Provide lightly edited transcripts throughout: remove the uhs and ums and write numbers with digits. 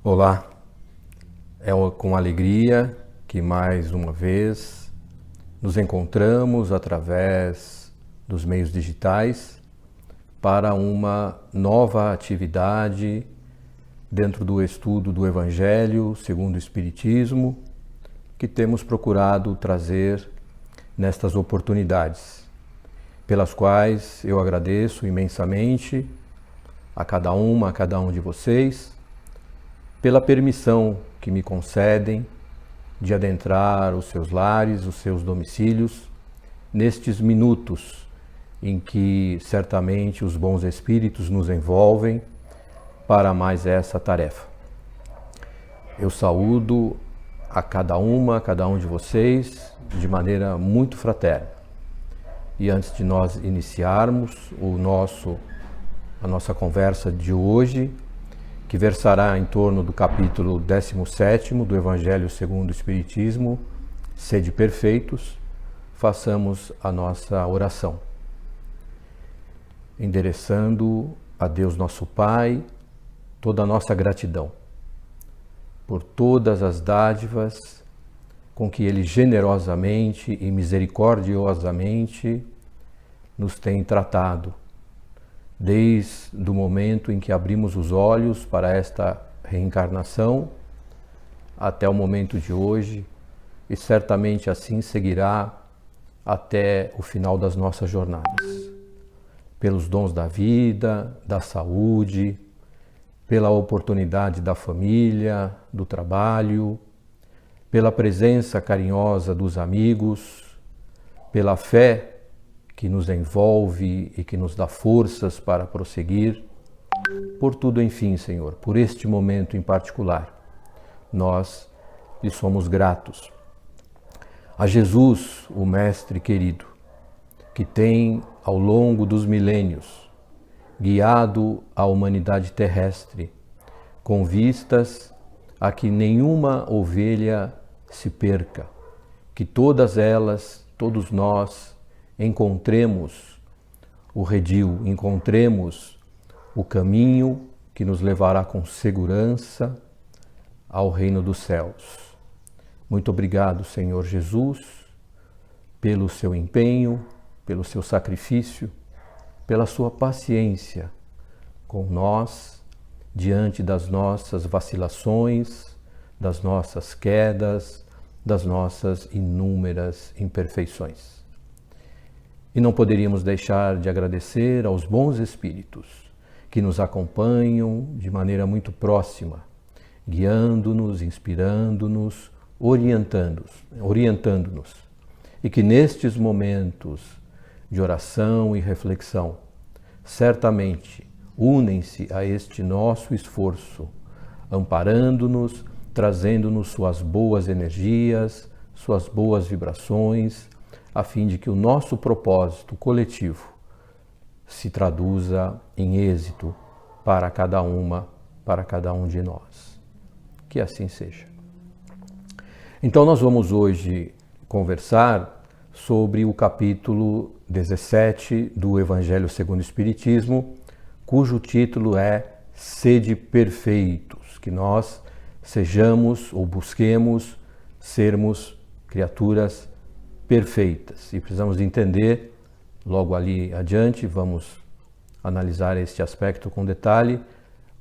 Olá, é com alegria que mais uma vez nos encontramos através dos meios digitais para uma nova atividade dentro do estudo do Evangelho segundo o Espiritismo que temos procurado trazer nestas oportunidades, pelas quais eu agradeço imensamente a cada um de vocês, pela permissão que me concedem de adentrar os seus lares, os seus domicílios, nestes minutos em que certamente os bons espíritos nos envolvem para mais essa tarefa. Eu saúdo a cada um de vocês de maneira muito fraterna. E antes de nós iniciarmos a nossa conversa de hoje, que versará em torno do capítulo 17º do Evangelho segundo o Espiritismo, Sede Perfeitos, façamos a nossa oração, endereçando a Deus nosso Pai toda a nossa gratidão por todas as dádivas com que Ele generosamente e misericordiosamente nos tem tratado, desde o momento em que abrimos os olhos para esta reencarnação até o momento de hoje, e certamente assim seguirá até o final das nossas jornadas. Pelos dons da vida, da saúde, pela oportunidade da família, do trabalho, pela presença carinhosa dos amigos, pela fé que nos envolve e que nos dá forças para prosseguir, por tudo, enfim, Senhor, por este momento em particular, nós lhe somos gratos. A Jesus, o Mestre querido, que tem, ao longo dos milênios, guiado a humanidade terrestre, com vistas a que nenhuma ovelha se perca, que todas elas, todos nós, encontremos o redil, encontremos o caminho que nos levará com segurança ao reino dos céus. Muito obrigado, Senhor Jesus, pelo seu empenho, pelo seu sacrifício, pela sua paciência com nós, diante das nossas vacilações, das nossas quedas, das nossas inúmeras imperfeições. E não poderíamos deixar de agradecer aos bons espíritos que nos acompanham de maneira muito próxima, guiando-nos, inspirando-nos, orientando-nos. E que nestes momentos de oração e reflexão, certamente unem-se a este nosso esforço, amparando-nos, trazendo-nos suas boas energias, suas boas vibrações, a fim de que o nosso propósito coletivo se traduza em êxito para cada um de nós. Que assim seja. Então nós vamos hoje conversar sobre o capítulo 17 do Evangelho segundo o Espiritismo, cujo título é Sede Perfeitos, que nós sejamos ou busquemos sermos criaturas perfeitas. E precisamos entender, logo ali adiante, vamos analisar este aspecto com detalhe,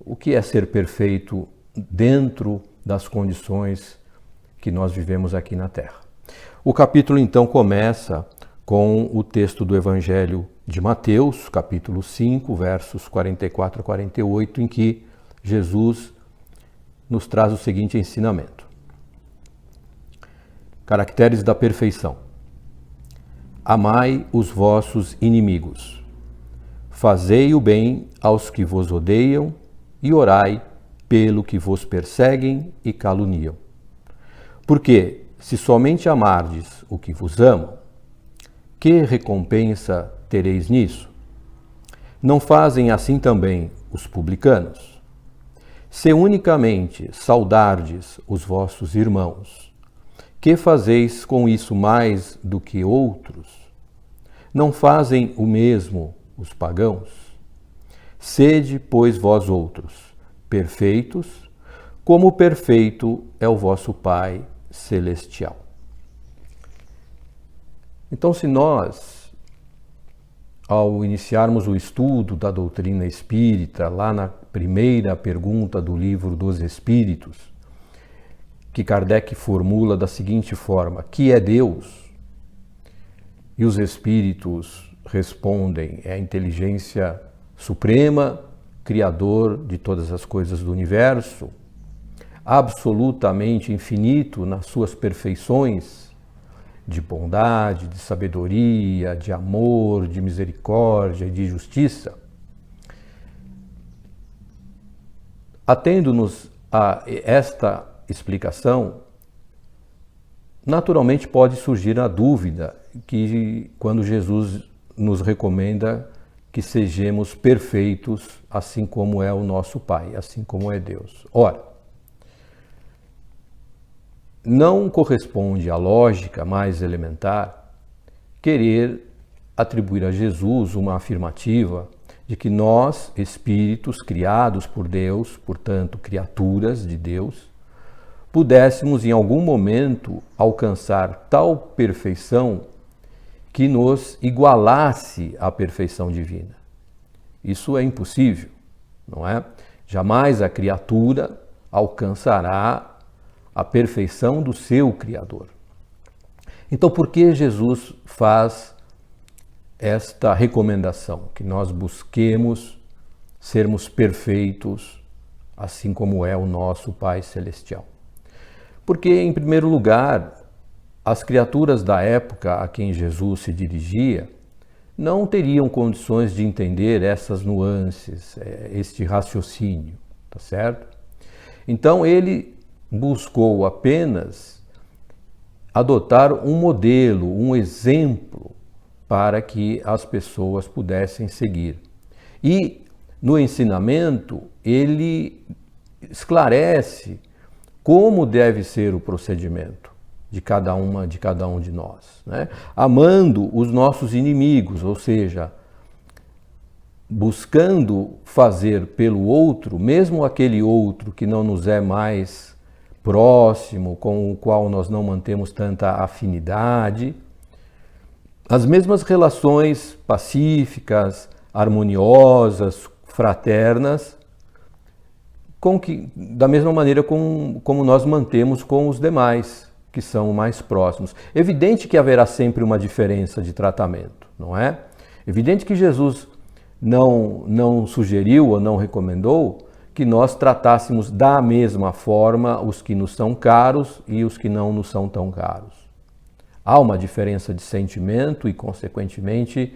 o que é ser perfeito dentro das condições que nós vivemos aqui na Terra. O capítulo então começa com o texto do Evangelho de Mateus, capítulo 5, versos 44 a 48, em que Jesus nos traz o seguinte ensinamento. Caracteres da perfeição. Amai os vossos inimigos, fazei o bem aos que vos odeiam e orai pelo que vos perseguem e caluniam. Porque, se somente amardes o que vos amam, que recompensa tereis nisso? Não fazem assim também os publicanos? Se unicamente saudardes os vossos irmãos, que fazeis com isso mais do que outros? Não fazem o mesmo os pagãos? Sede, pois, vós outros, perfeitos, como perfeito é o vosso Pai celestial. Então, se nós, ao iniciarmos o estudo da doutrina espírita, lá na primeira pergunta do livro dos Espíritos, que Kardec formula da seguinte forma: que é Deus? E os Espíritos respondem: é a inteligência suprema, criador de todas as coisas do universo, absolutamente infinito nas suas perfeições de bondade, de sabedoria, de amor, de misericórdia e de justiça. Atendo-nos a esta explicação, naturalmente pode surgir a dúvida que quando Jesus nos recomenda que sejamos perfeitos, assim como é o nosso Pai, assim como é Deus. Ora, não corresponde à lógica mais elementar querer atribuir a Jesus uma afirmativa de que nós, espíritos criados por Deus, portanto, criaturas de Deus, pudéssemos em algum momento alcançar tal perfeição que nos igualasse à perfeição divina. Isso é impossível, não é? Jamais a criatura alcançará a perfeição do seu Criador. Então, por que Jesus faz esta recomendação? Que nós busquemos sermos perfeitos, assim como é o nosso Pai Celestial. Porque, em primeiro lugar, as criaturas da época a quem Jesus se dirigia não teriam condições de entender essas nuances, este raciocínio, tá certo? Então, ele buscou apenas adotar um modelo, um exemplo para que as pessoas pudessem seguir. E no ensinamento ele esclarece como deve ser o procedimento de cada um de nós, né? Amando os nossos inimigos, ou seja, buscando fazer pelo outro, mesmo aquele outro que não nos é mais próximo, com o qual nós não mantemos tanta afinidade, as mesmas relações pacíficas, harmoniosas, fraternas, da mesma maneira como nós mantemos com os demais, que são mais próximos. Evidente que haverá sempre uma diferença de tratamento, não é? Evidente que Jesus não sugeriu ou não recomendou que nós tratássemos da mesma forma os que nos são caros e os que não nos são tão caros. Há uma diferença de sentimento e, consequentemente,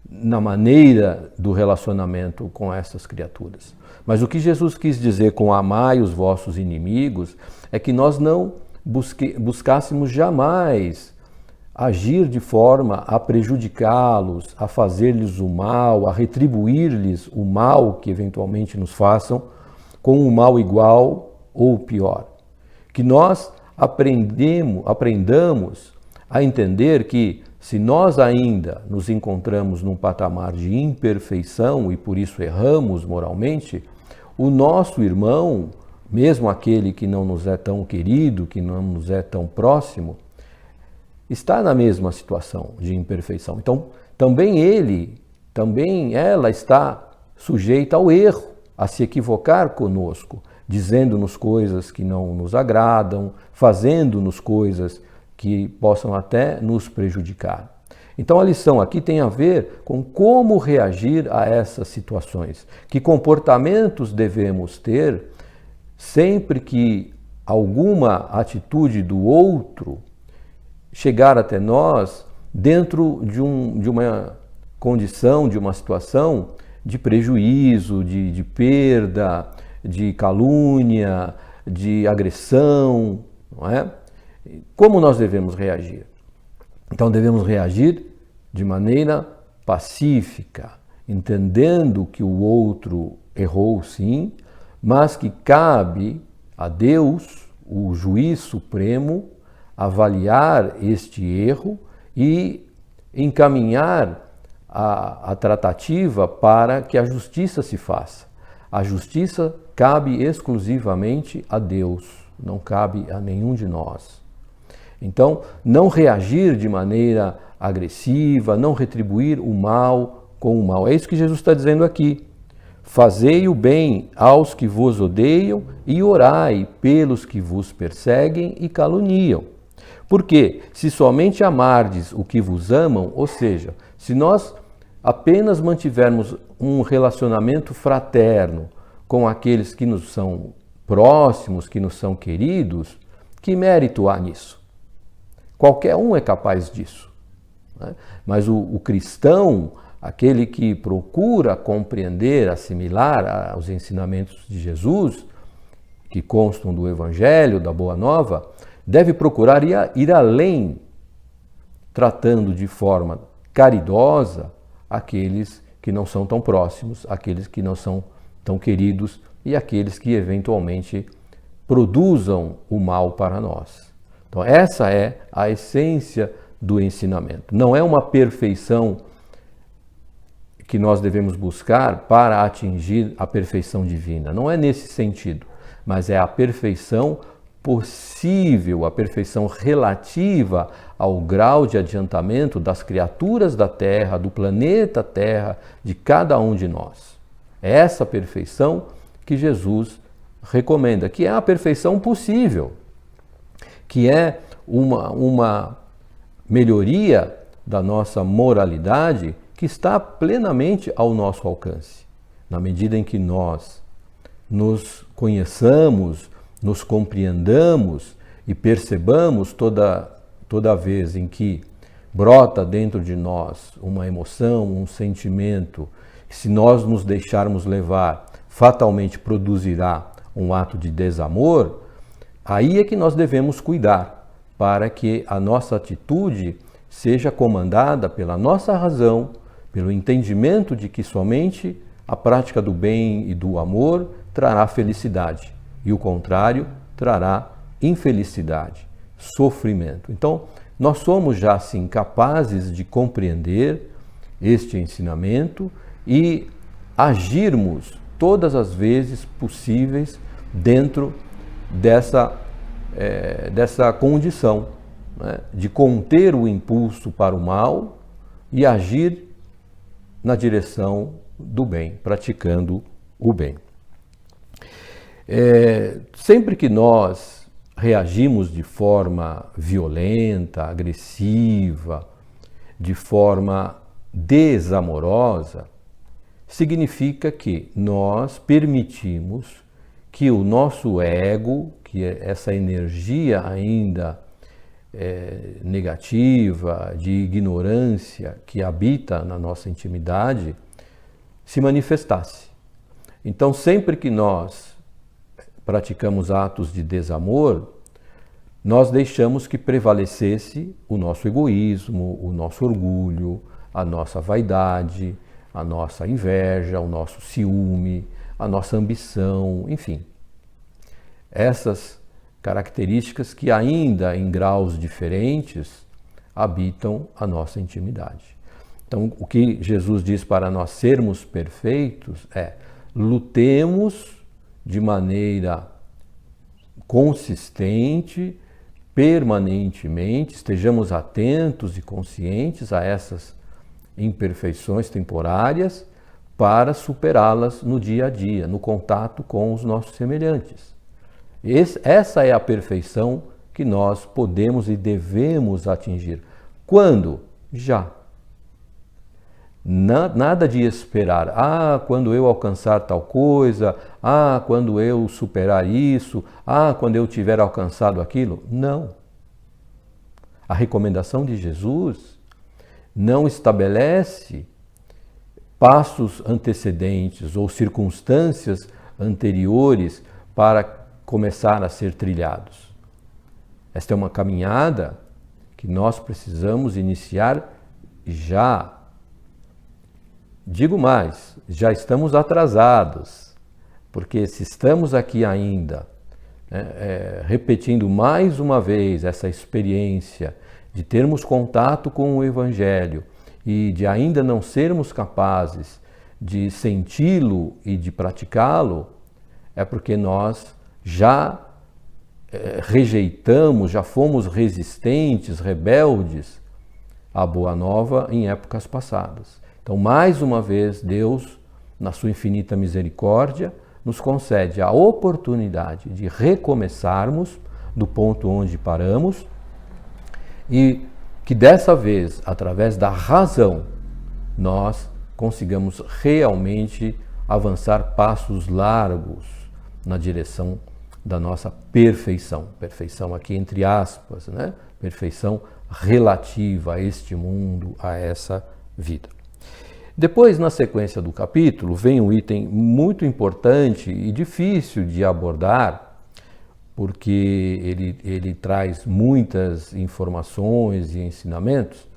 na maneira do relacionamento com essas criaturas. Mas o que Jesus quis dizer com amai os vossos inimigos é que nós não buscássemos jamais agir de forma a prejudicá-los, a fazer-lhes o mal, a retribuir-lhes o mal que eventualmente nos façam, com um mal igual ou pior. Que nós aprendamos a entender que, se nós ainda nos encontramos num patamar de imperfeição e por isso erramos moralmente, o nosso irmão, mesmo aquele que não nos é tão querido, que não nos é tão próximo, está na mesma situação de imperfeição. Então, também ela está sujeita ao erro, a se equivocar conosco, dizendo-nos coisas que não nos agradam, fazendo-nos coisas que possam até nos prejudicar. Então, a lição aqui tem a ver com como reagir a essas situações, que comportamentos devemos ter sempre que alguma atitude do outro chegar até nós dentro de uma condição, de uma situação de prejuízo, de perda, de calúnia, de agressão, não é? Como nós devemos reagir? Então devemos reagir de maneira pacífica, entendendo que o outro errou sim, mas que cabe a Deus, o juiz supremo, avaliar este erro e encaminhar a tratativa para que a justiça se faça. A justiça cabe exclusivamente a Deus, não cabe a nenhum de nós. Então, não reagir de maneira agressiva, não retribuir o mal com o mal. É isso que Jesus está dizendo aqui. Fazei o bem aos que vos odeiam e orai pelos que vos perseguem e caluniam. Porque se somente amardes o que vos amam, ou seja, se nós apenas mantivermos um relacionamento fraterno com aqueles que nos são próximos, que nos são queridos, que mérito há nisso? Qualquer um é capaz disso, né? Mas o cristão, aquele que procura compreender, assimilar os ensinamentos de Jesus, que constam do Evangelho, da Boa Nova, deve procurar ir além, tratando de forma caridosa aqueles que não são tão próximos, aqueles que não são tão queridos e aqueles que eventualmente produzam o mal para nós. Então, essa é a essência do ensinamento. Não é uma perfeição que nós devemos buscar para atingir a perfeição divina. Não é nesse sentido, mas é a perfeição possível, a perfeição relativa ao grau de adiantamento das criaturas da Terra, do planeta Terra, de cada um de nós. É essa perfeição que Jesus recomenda, que é a perfeição possível, que é uma melhoria da nossa moralidade que está plenamente ao nosso alcance. Na medida em que nós nos conheçamos, nos compreendamos e percebamos toda vez em que brota dentro de nós uma emoção, um sentimento, que se nós nos deixarmos levar, fatalmente produzirá um ato de desamor, aí é que nós devemos cuidar para que a nossa atitude seja comandada pela nossa razão, pelo entendimento de que somente a prática do bem e do amor trará felicidade e o contrário trará infelicidade, sofrimento. Então, nós somos já assim capazes de compreender este ensinamento e agirmos todas as vezes possíveis dentro dessa condição, né, de conter o impulso para o mal e agir na direção do bem, praticando o bem. Sempre que nós reagimos de forma violenta, agressiva, de forma desamorosa, significa que nós permitimos que o nosso ego, que é essa energia ainda negativa, de ignorância que habita na nossa intimidade, se manifestasse. Então, sempre que nós praticamos atos de desamor, nós deixamos que prevalecesse o nosso egoísmo, o nosso orgulho, a nossa vaidade, a nossa inveja, o nosso ciúme, a nossa ambição, enfim. Essas características que ainda em graus diferentes habitam a nossa intimidade. Então, o que Jesus diz para nós sermos perfeitos é: lutemos de maneira consistente, permanentemente, estejamos atentos e conscientes a essas imperfeições temporárias para superá-las no dia a dia, no contato com os nossos semelhantes. Essa é a perfeição que nós podemos e devemos atingir. Quando? Já. Nada de esperar. Quando eu alcançar tal coisa. Quando eu superar isso. Quando eu tiver alcançado aquilo. Não. A recomendação de Jesus não estabelece passos antecedentes ou circunstâncias anteriores para começar a ser trilhados. Esta é uma caminhada que nós precisamos iniciar já. Digo mais, já estamos atrasados, porque se estamos aqui ainda repetindo mais uma vez essa experiência de termos contato com o Evangelho e de ainda não sermos capazes de senti-lo e de praticá-lo, é porque nós já rejeitamos, já fomos resistentes, rebeldes à Boa Nova em épocas passadas. Então, mais uma vez, Deus, na sua infinita misericórdia, nos concede a oportunidade de recomeçarmos do ponto onde paramos e que dessa vez, através da razão, nós consigamos realmente avançar passos largos na direção da nossa perfeição. Perfeição aqui entre aspas, né? Perfeição relativa a este mundo, a essa vida. Depois, na sequência do capítulo, vem um item muito importante e difícil de abordar, porque ele traz muitas informações e ensinamentos,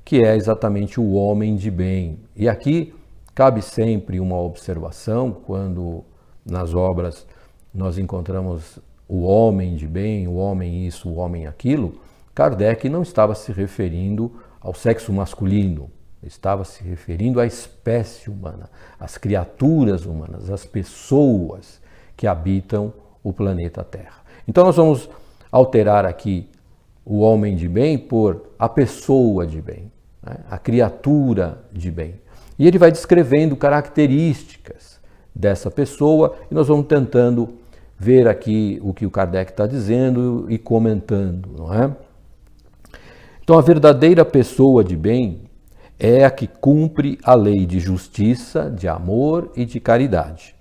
que é exatamente o homem de bem. E aqui cabe sempre uma observação, quando nas obras nós encontramos o homem de bem, o homem isso, o homem aquilo, Kardec não estava se referindo ao sexo masculino, estava se referindo à espécie humana, às criaturas humanas, às pessoas que habitam o planeta Terra. Então nós vamos alterar aqui o homem de bem por a pessoa de bem, né? A criatura de bem. E ele vai descrevendo características dessa pessoa e nós vamos tentando ver aqui o que o Kardec está dizendo e comentando, não é? Então a verdadeira pessoa de bem é a que cumpre a lei de justiça, de amor e de caridade,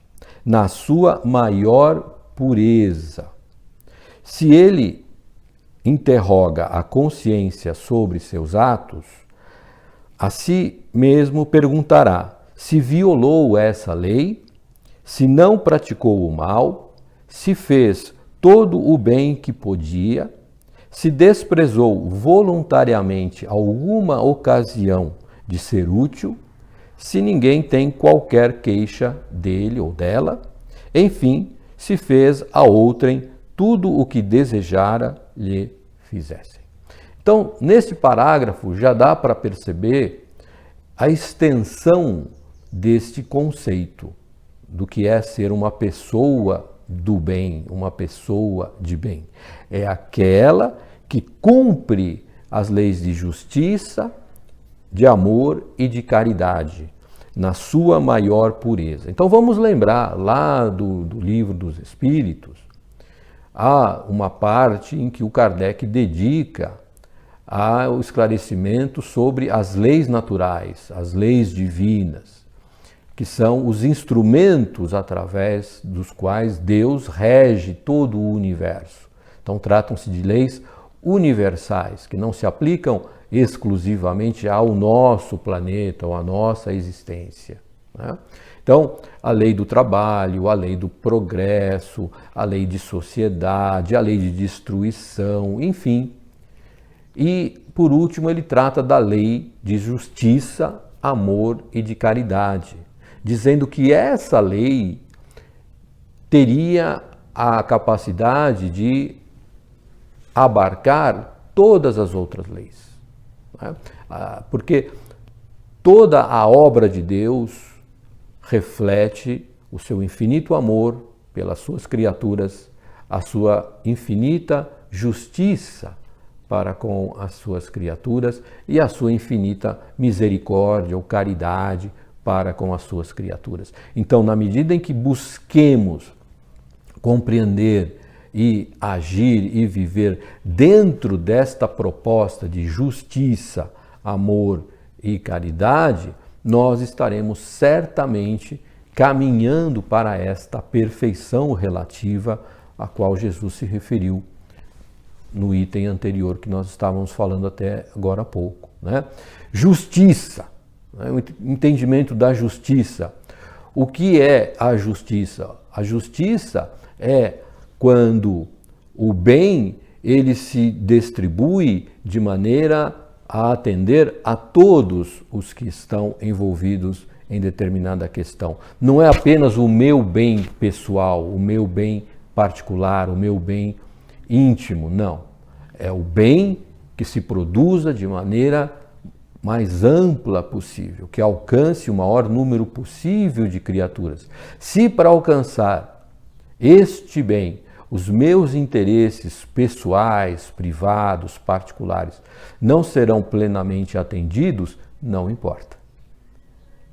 na sua maior pureza. Se ele interroga a consciência sobre seus atos, a si mesmo perguntará se violou essa lei, se não praticou o mal, se fez todo o bem que podia, se desprezou voluntariamente alguma ocasião de ser útil, se ninguém tem qualquer queixa dele ou dela, enfim, se fez a outrem tudo o que desejara lhe fizessem. Então, nesse parágrafo já dá para perceber a extensão deste conceito do que é ser uma pessoa do bem, uma pessoa de bem. É aquela que cumpre as leis de justiça, de amor e de caridade, na sua maior pureza. Então vamos lembrar lá do Livro dos Espíritos, há uma parte em que o Kardec dedica ao esclarecimento sobre as leis naturais, as leis divinas, que são os instrumentos através dos quais Deus rege todo o universo. Então tratam-se de leis universais, que não se aplicam exclusivamente ao nosso planeta ou à nossa existência, né? Então, a lei do trabalho, a lei do progresso, a lei de sociedade, a lei de destruição, enfim. E, por último, ele trata da lei de justiça, amor e de caridade, dizendo que essa lei teria a capacidade de abarcar todas as outras leis. Porque toda a obra de Deus reflete o seu infinito amor pelas suas criaturas, a sua infinita justiça para com as suas criaturas e a sua infinita misericórdia ou caridade para com as suas criaturas. Então, na medida em que busquemos compreender e agir e viver dentro desta proposta de justiça, amor e caridade, nós estaremos certamente caminhando para esta perfeição relativa a qual Jesus se referiu no item anterior que nós estávamos falando até agora há pouco, né? Justiça, né? O entendimento da justiça. O que é a justiça? A justiça é quando o bem ele se distribui de maneira a atender a todos os que estão envolvidos em determinada questão. Não é apenas o meu bem pessoal, o meu bem particular, o meu bem íntimo, não. É o bem que se produza de maneira mais ampla possível, que alcance o maior número possível de criaturas. Se para alcançar este bem, os meus interesses pessoais, privados, particulares, não serão plenamente atendidos, não importa.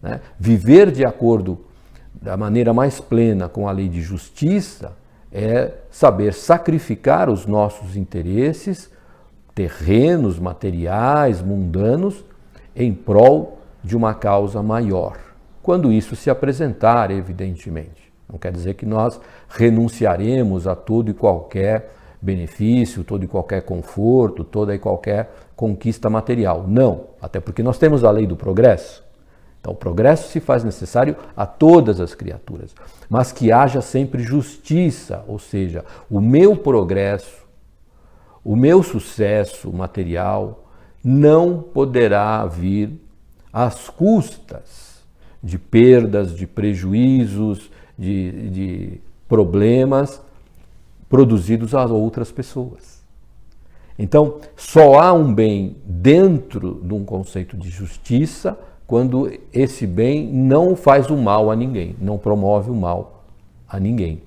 Né? Viver de acordo da maneira mais plena com a lei de justiça é saber sacrificar os nossos interesses terrenos, materiais, mundanos, em prol de uma causa maior. Quando isso se apresentar, evidentemente. Não quer dizer que nós renunciaremos a todo e qualquer benefício, todo e qualquer conforto, toda e qualquer conquista material. Não, até porque nós temos a lei do progresso. Então, o progresso se faz necessário a todas as criaturas, mas que haja sempre justiça, ou seja, o meu progresso, o meu sucesso material não poderá vir às custas de perdas, de prejuízos, de problemas produzidos a outras pessoas. Então, só há um bem dentro de um conceito de justiça quando esse bem não faz o mal a ninguém, não promove o mal a ninguém.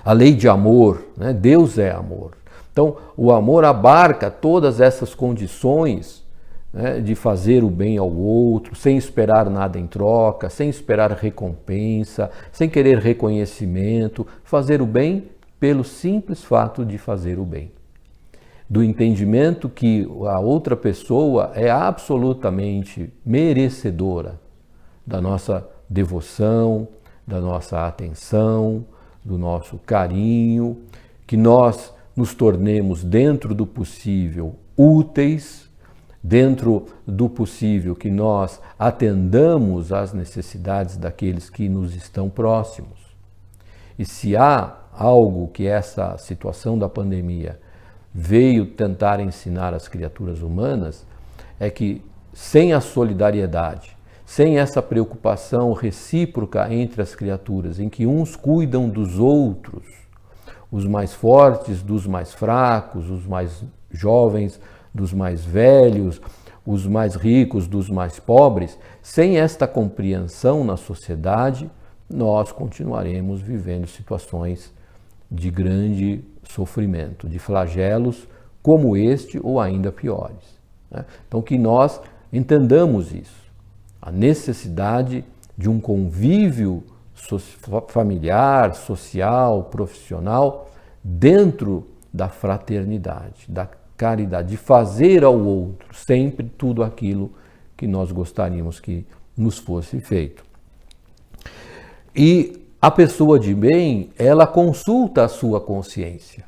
A lei de amor, né? Deus é amor. Então, o amor abarca todas essas condições, né, de fazer o bem ao outro, sem esperar nada em troca, sem esperar recompensa, sem querer reconhecimento, fazer o bem pelo simples fato de fazer o bem. Do entendimento que a outra pessoa é absolutamente merecedora da nossa devoção, da nossa atenção, do nosso carinho, que nós nos tornemos, dentro do possível, úteis, dentro do possível que nós atendamos às necessidades daqueles que nos estão próximos. E se há algo que essa situação da pandemia veio tentar ensinar às criaturas humanas, é que sem a solidariedade, sem essa preocupação recíproca entre as criaturas, em que uns cuidam dos outros, os mais fortes dos mais fracos, os mais jovens dos mais velhos, os mais ricos dos mais pobres, sem esta compreensão na sociedade, nós continuaremos vivendo situações de grande sofrimento, de flagelos como este ou ainda piores. Né? Então, que nós entendamos isso, a necessidade de um convívio familiar, social, profissional, dentro da fraternidade, da caridade, de fazer ao outro sempre tudo aquilo que nós gostaríamos que nos fosse feito. E a pessoa de bem, ela consulta a sua consciência,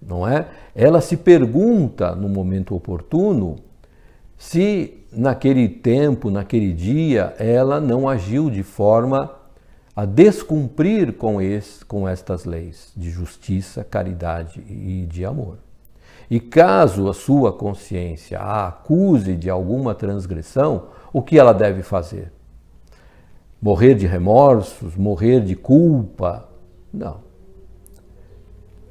não é? Ela se pergunta no momento oportuno se naquele tempo, naquele dia, ela não agiu de forma a descumprir com estas leis de justiça, caridade e de amor. E caso a sua consciência a acuse de alguma transgressão, o que ela deve fazer? Morrer de remorsos, morrer de culpa? Não.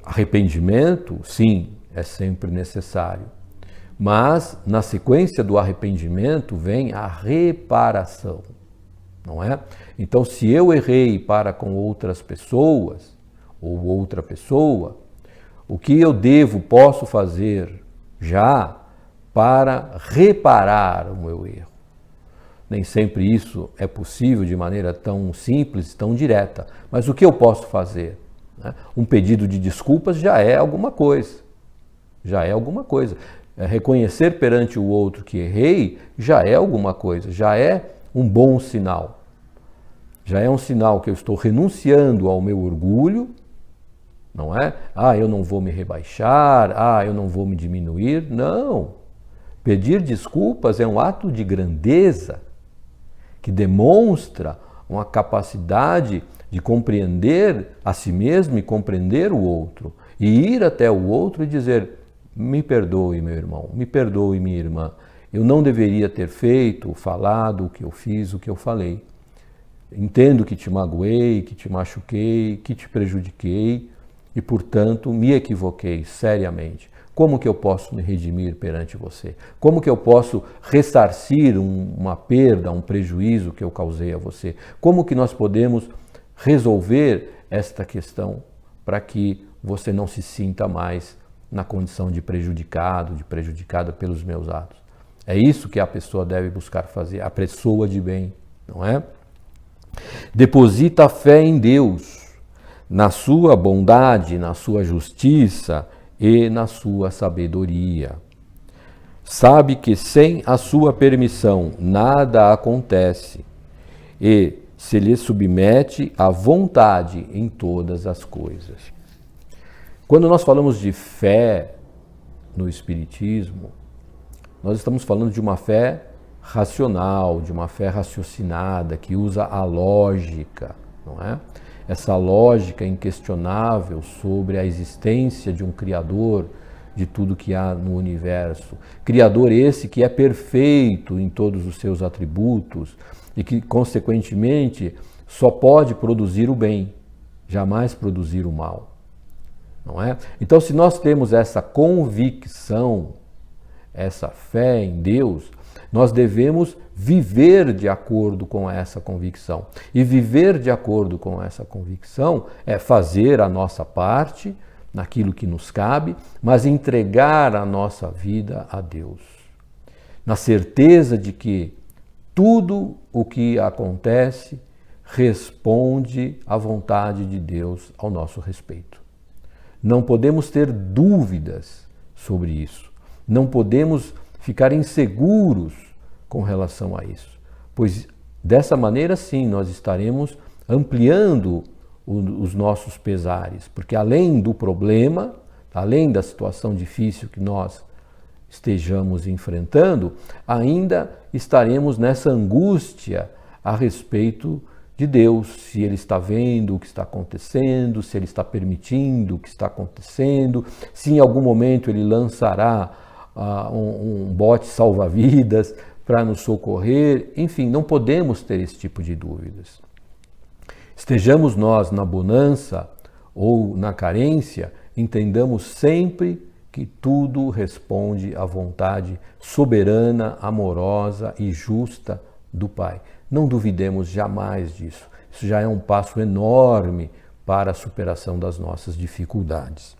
Arrependimento, sim, é sempre necessário. Mas, na sequência do arrependimento, vem a reparação, não é? Então, se eu errei para com outras pessoas, ou outra pessoa, o que eu posso fazer já para reparar o meu erro? Nem sempre isso é possível de maneira tão simples, tão direta. Mas o que eu posso fazer? Um pedido de desculpas já é alguma coisa. Já é alguma coisa. Reconhecer perante o outro que errei já é alguma coisa, já é um bom sinal. Já é um sinal que eu estou renunciando ao meu orgulho, não é? Eu não vou me rebaixar, eu não vou me diminuir. Não. Pedir desculpas é um ato de grandeza que demonstra uma capacidade de compreender a si mesmo e compreender o outro. E ir até o outro e dizer: me perdoe, meu irmão, me perdoe, minha irmã. Eu não deveria ter feito, falado o que eu fiz, o que eu falei. Entendo que te magoei, que te machuquei, que te prejudiquei e, portanto, me equivoquei seriamente. Como que eu posso me redimir perante você? Como que eu posso ressarcir uma perda, um prejuízo que eu causei a você? Como que nós podemos resolver esta questão para que você não se sinta mais na condição de prejudicado, de prejudicada pelos meus atos. É isso que a pessoa deve buscar fazer, a pessoa de bem, não é? Deposita a fé em Deus, na sua bondade, na sua justiça e na sua sabedoria. Sabe que sem a sua permissão nada acontece e se lhe submete à vontade em todas as coisas. Quando nós falamos de fé no Espiritismo, nós estamos falando de uma fé racional, de uma fé raciocinada, que usa a lógica, não é? Essa lógica inquestionável sobre a existência de um Criador de tudo que há no universo. Criador esse que é perfeito em todos os seus atributos e que, consequentemente, só pode produzir o bem, jamais produzir o mal. Não é? Então, se nós temos essa convicção, essa fé em Deus, nós devemos viver de acordo com essa convicção. E viver de acordo com essa convicção é fazer a nossa parte naquilo que nos cabe, mas entregar a nossa vida a Deus. Na certeza de que tudo o que acontece responde à vontade de Deus ao nosso respeito. Não podemos ter dúvidas sobre isso. Não podemos ficar inseguros com relação a isso, pois dessa maneira sim nós estaremos ampliando os nossos pesares, porque além do problema, além da situação difícil que nós estejamos enfrentando, ainda estaremos nessa angústia a respeito de Deus, se Ele está vendo o que está acontecendo, se Ele está permitindo o que está acontecendo, se em algum momento Ele lançará um bote salva-vidas para nos socorrer, enfim, não podemos ter esse tipo de dúvidas. Estejamos nós na bonança ou na carência, entendamos sempre que tudo responde à vontade soberana, amorosa e justa do Pai. Não duvidemos jamais disso. Isso já é um passo enorme para a superação das nossas dificuldades.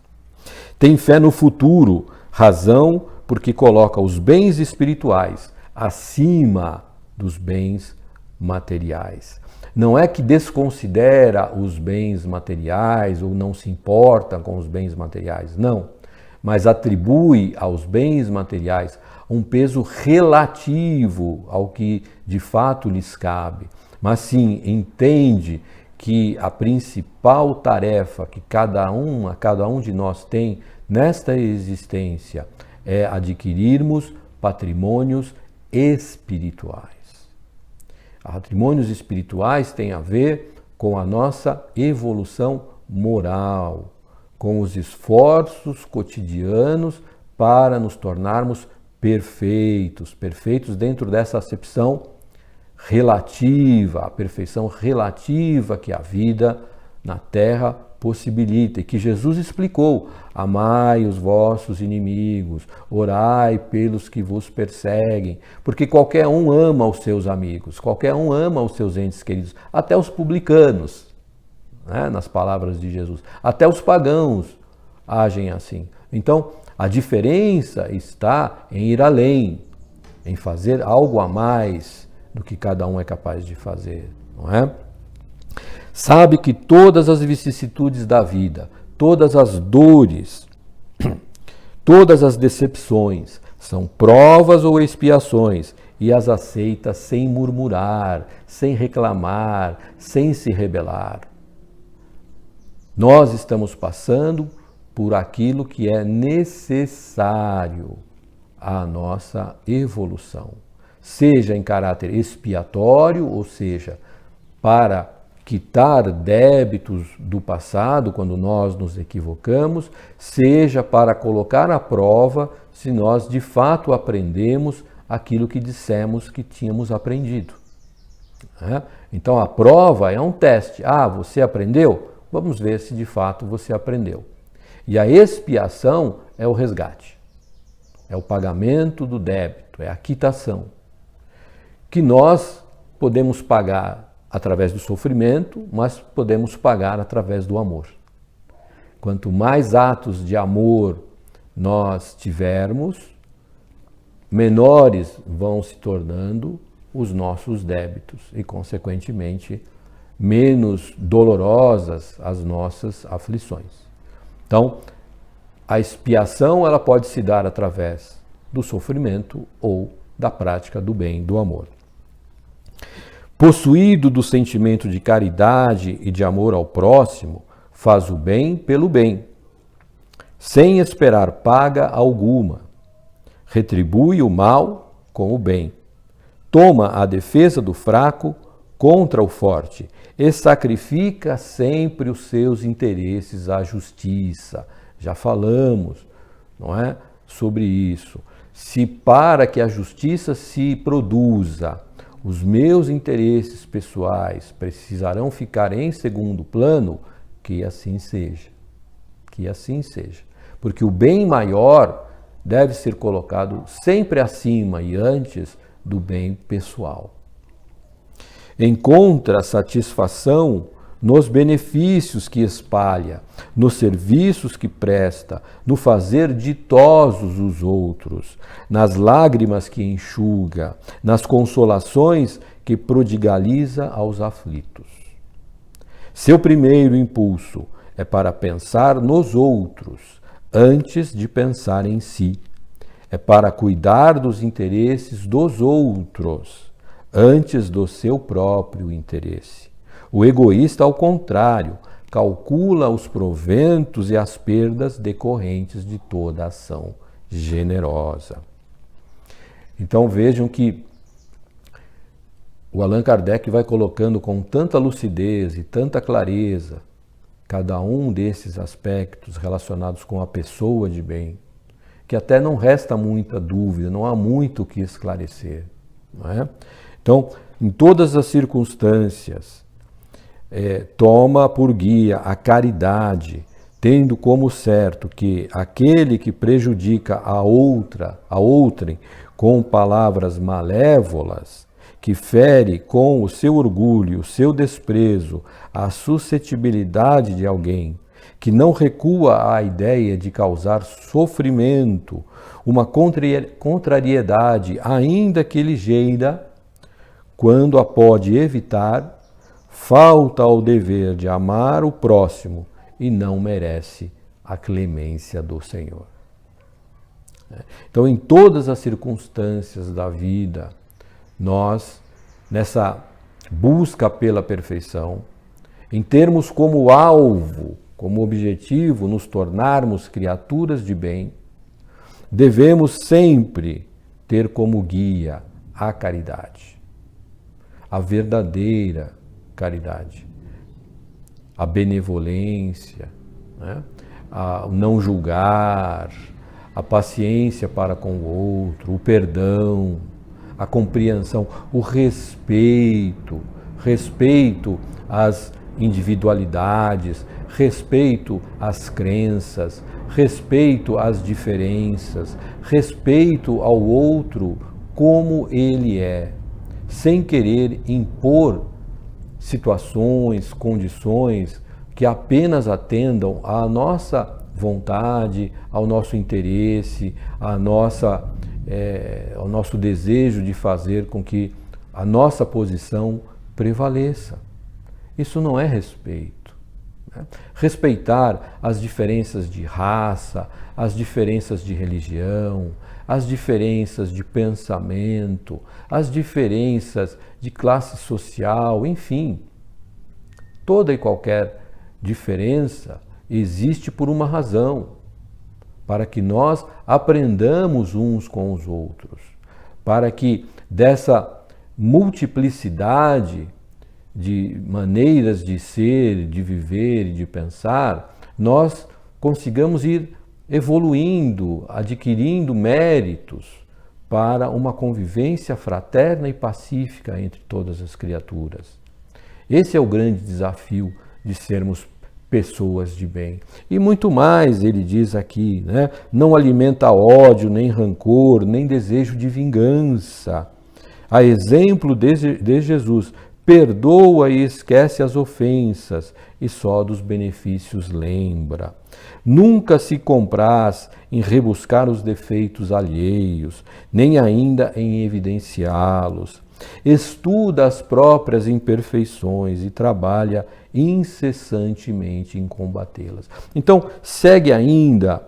Tem fé no futuro, razão porque coloca os bens espirituais acima dos bens materiais. Não é que desconsidera os bens materiais ou não se importa com os bens materiais, não. Mas atribui aos bens materiais um peso relativo ao que de fato lhes cabe. Mas sim, entende que a principal tarefa que cada um de nós tem nesta existência é adquirirmos patrimônios espirituais. Patrimônios espirituais têm a ver com a nossa evolução moral, com os esforços cotidianos para nos tornarmos perfeitos, perfeitos dentro dessa acepção relativa, a perfeição relativa que a vida na Terra possibilita e que Jesus explicou: amai os vossos inimigos, orai pelos que vos perseguem, porque qualquer um ama os seus amigos, qualquer um ama os seus entes queridos, até os publicanos, né, nas palavras de Jesus, até os pagãos agem assim. Então, a diferença está em ir além, em fazer algo a mais do que cada um é capaz de fazer, não é? Sabe que todas as vicissitudes da vida, todas as dores, todas as decepções são provas ou expiações e as aceita sem murmurar, sem reclamar, sem se rebelar. Nós estamos passando por aquilo que é necessário à nossa evolução, seja em caráter expiatório, ou seja, para quitar débitos do passado quando nós nos equivocamos, seja para colocar à prova se nós de fato aprendemos aquilo que dissemos que tínhamos aprendido. Então a prova é um teste. Ah, você aprendeu? Vamos ver se de fato você aprendeu. E a expiação é o resgate, é o pagamento do débito, é a quitação, que nós podemos pagar através do sofrimento, mas podemos pagar através do amor. Quanto mais atos de amor nós tivermos, menores vão se tornando os nossos débitos e, consequentemente, menos dolorosas as nossas aflições. Então, a expiação ela pode se dar através do sofrimento ou da prática do bem, do amor. Possuído do sentimento de caridade e de amor ao próximo, faz o bem pelo bem, sem esperar paga alguma. Retribui o mal com o bem. Toma a defesa do fraco contra o forte e sacrifica sempre os seus interesses à justiça. Já falamos, não é, sobre isso. Se para que a justiça se produza, os meus interesses pessoais precisarão ficar em segundo plano, que assim seja. Que assim seja. Porque o bem maior deve ser colocado sempre acima e antes do bem pessoal. Encontra satisfação nos benefícios que espalha, nos serviços que presta, no fazer ditosos os outros, nas lágrimas que enxuga, nas consolações que prodigaliza aos aflitos. Seu primeiro impulso é para pensar nos outros, antes de pensar em si. É para cuidar dos interesses dos outros, antes do seu próprio interesse. O egoísta, ao contrário, calcula os proventos e as perdas decorrentes de toda ação generosa. Então vejam que o Allan Kardec vai colocando com tanta lucidez e tanta clareza cada um desses aspectos relacionados com a pessoa de bem, que até não resta muita dúvida, não há muito o que esclarecer. Não é? Então, em todas as circunstâncias, toma por guia a caridade, tendo como certo que aquele que prejudica a outrem com palavras malévolas, que fere com o seu orgulho, o seu desprezo, a suscetibilidade de alguém, que não recua à ideia de causar sofrimento, uma contrariedade, ainda que ligeira, quando a pode evitar, falta ao dever de amar o próximo e não merece a clemência do Senhor. Então, em todas as circunstâncias da vida, nós, nessa busca pela perfeição, em termos como alvo, como objetivo, nos tornarmos criaturas de bem, devemos sempre ter como guia a caridade, a verdadeira caridade, a benevolência, né? O não julgar, a paciência para com o outro, o perdão, a compreensão, o respeito às individualidades, respeito às crenças, respeito às diferenças, respeito ao outro como ele é, sem querer impor situações, condições que apenas atendam à nossa vontade, ao nosso interesse, ao nosso desejo de fazer com que a nossa posição prevaleça. Isso não é respeito. Né? Respeitar as diferenças de raça, as diferenças de religião, as diferenças de pensamento, as diferenças de classe social, enfim. Toda e qualquer diferença existe por uma razão, para que nós aprendamos uns com os outros, para que dessa multiplicidade de maneiras de ser, de viver e de pensar, nós consigamos ir evoluindo, adquirindo méritos para uma convivência fraterna e pacífica entre todas as criaturas. Esse é o grande desafio de sermos pessoas de bem. E muito mais, ele diz aqui, né? Não alimenta ódio, nem rancor, nem desejo de vingança. A exemplo de Jesus, perdoa e esquece as ofensas, e só dos benefícios lembra. Nunca se compraz em rebuscar os defeitos alheios, nem ainda em evidenciá-los. Estuda as próprias imperfeições e trabalha incessantemente em combatê-las. Então, segue ainda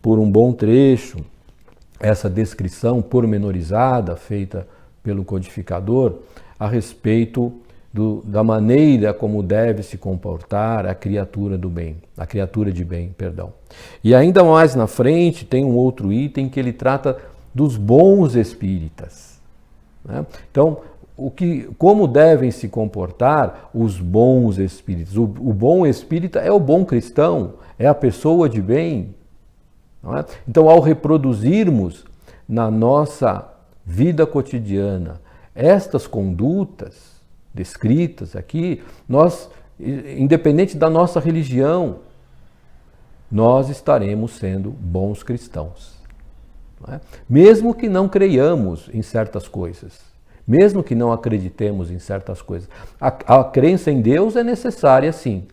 por um bom trecho essa descrição pormenorizada feita pelo codificador a respeito da maneira como deve se comportar a criatura do bem, a criatura de bem, perdão. E ainda mais na frente tem um outro item que ele trata dos bons espíritas, né? Então, como devem se comportar os bons espíritos? O bom espírita é o bom cristão, é a pessoa de bem, não é? Então, ao reproduzirmos na nossa vida cotidiana estas condutas descritas aqui, nós, independente da nossa religião, nós estaremos sendo bons cristãos, não é? Mesmo que não creiamos em certas coisas, mesmo que não acreditemos em certas coisas. A crença em Deus é necessária, sim,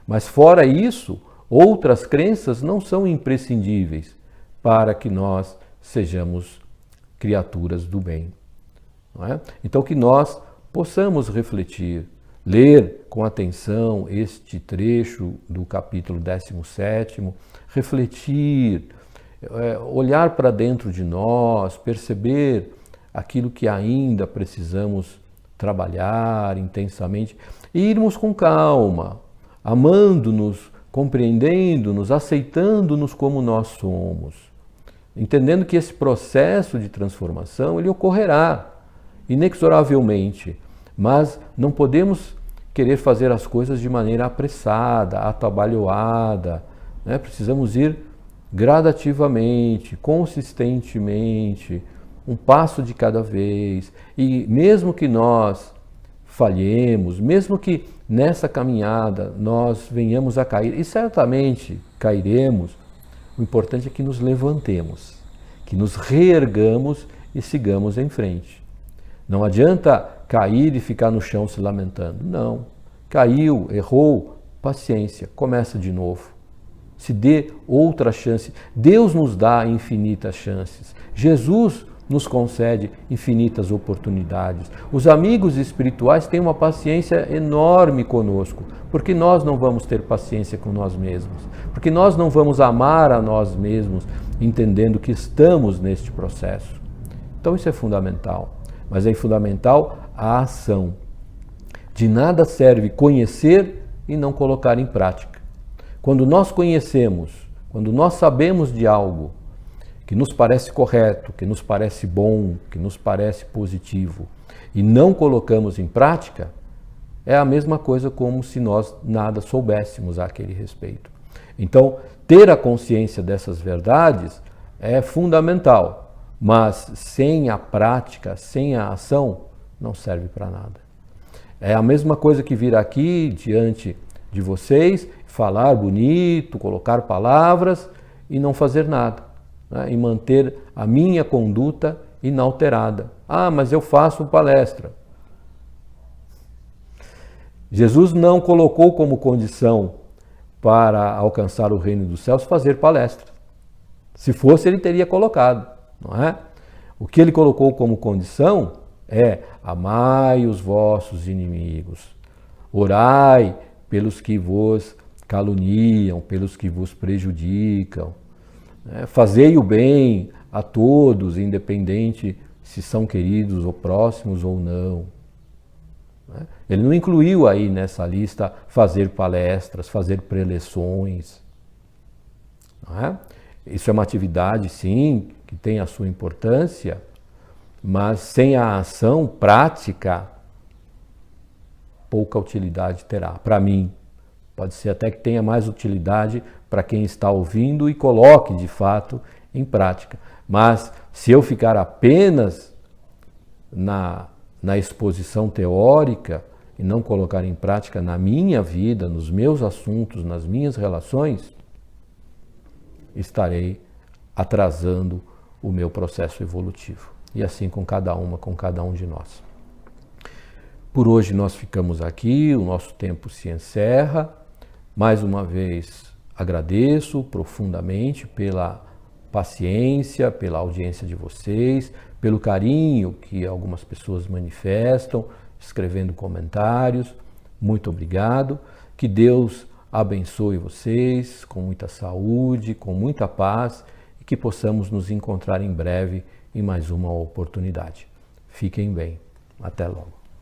mas fora isso, outras crenças não são imprescindíveis para que nós sejamos criaturas do bem, não é? Então que nós possamos refletir, ler com atenção este trecho do capítulo 17º, refletir, olhar para dentro de nós, perceber aquilo que ainda precisamos trabalhar intensamente e irmos com calma, amando-nos, compreendendo-nos, aceitando-nos como nós somos, entendendo que esse processo de transformação ele ocorrerá inexoravelmente, mas não podemos querer fazer as coisas de maneira apressada, atabalhoada, né? Precisamos ir gradativamente, consistentemente, um passo de cada vez. E mesmo que nós falhemos, mesmo que nessa caminhada nós venhamos a cair, e certamente cairemos, o importante é que nos levantemos, que nos reergamos e sigamos em frente. Não adianta cair e ficar no chão se lamentando. Não. Caiu, errou, paciência, começa de novo. Se dê outra chance. Deus nos dá infinitas chances. Jesus nos concede infinitas oportunidades. Os amigos espirituais têm uma paciência enorme conosco, porque nós não vamos ter paciência com nós mesmos, porque nós não vamos amar a nós mesmos, entendendo que estamos neste processo. Então isso é fundamental. Mas é fundamental a ação. De nada serve conhecer e não colocar em prática. Quando nós conhecemos, quando nós sabemos de algo que nos parece correto, que nos parece bom, que nos parece positivo, e não colocamos em prática, é a mesma coisa como se nós nada soubéssemos a aquele respeito. Então, ter a consciência dessas verdades é fundamental. Mas sem a prática, sem a ação, não serve para nada. É a mesma coisa que vir aqui diante de vocês, falar bonito, colocar palavras e não fazer nada, né? E manter a minha conduta inalterada. Ah, mas eu faço palestra. Jesus não colocou como condição para alcançar o reino dos céus fazer palestra. Se fosse, ele teria colocado. Não é? O que ele colocou como condição é: amai os vossos inimigos, orai pelos que vos caluniam, pelos que vos prejudicam, né? Fazei o bem a todos, independente se são queridos ou próximos ou não. Né? Ele não incluiu aí nessa lista fazer palestras, fazer preleções. Não é? Isso é uma atividade, sim, que tem a sua importância, mas sem a ação prática, pouca utilidade terá. Para mim, pode ser até que tenha mais utilidade para quem está ouvindo e coloque, de fato, em prática. Mas se eu ficar apenas na exposição teórica e não colocar em prática na minha vida, nos meus assuntos, nas minhas relações, estarei atrasando o meu processo evolutivo. E assim com cada um de nós. Por hoje nós ficamos aqui, o nosso tempo se encerra. Mais uma vez agradeço profundamente pela paciência, pela audiência de vocês, pelo carinho que algumas pessoas manifestam, escrevendo comentários. Muito obrigado. Que Deus abençoe vocês com muita saúde, com muita paz e que possamos nos encontrar em breve em mais uma oportunidade. Fiquem bem. Até logo.